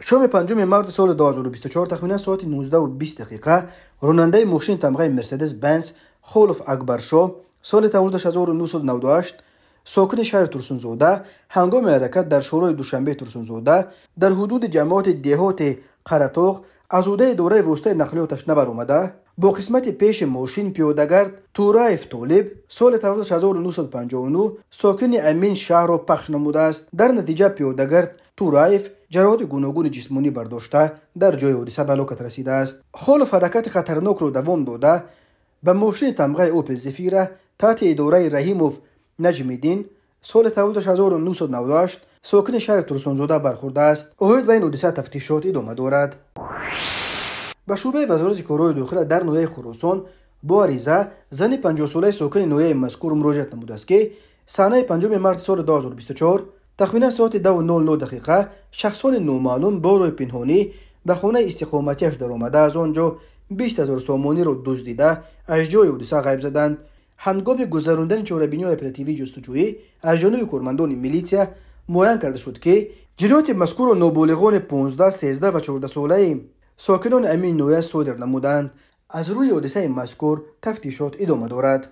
شام 5 مارس سال 2024 تخمینا ساعت 19:20 راننده ماشین تمغه مرسدس بنز خولف اکبرشاه سال تولد 1998 ساکن شهر ترسونزاده هنگام حرکت در شورای دوشنبه ترسونزاده در حدود جماعت دهات قرطاق از عهده اداره وسطای نقلیاتش نبر آمده با قسمت پیش ماشین پیادهگرد تورایف طالب سال تولد 1959 ساکن امین شهر را پخش نموده است. در نتیجه پیادهگرد تورایف جراحات گوناگون جسمانی برداشته در جای حادثه به هلاکت رسیده است. خالف حرکت خطرناک را دوام داده به ماشین تمغه اوپل زفیره تحت اداره رحیموف نجمیدین سال تولد 1998 ساکن شهر ترسونزاده برخورده است. اوهید به این حادثه تفتیشات ادامه دارد. به شعبه وزارت کارهای داخله در ناحیه خراسان با عریضه زن 50 ساله ساکن ناحیه مذکور مراجعت نموده است که صحنه 5 مارس سال 2024 تخمینا ساعت 2:09 شخصان نامعلوم با روی پنهانی به خانه استقامتیش در آمده از آنجا 20,000 سامانی را دزدیده از جای حادثه غیب زدند. هنگام گذراندن چاره‌بینی اپراتیوی جستجویی از جانب کارمندان میلیسیا معاین کرده شد که جنایت مذکور نابالغان 15، 13 و 14 ساله ساکنان امین نویه صادر نمودند. از روی حادثه مذکور تفتیشات ادامه دارد.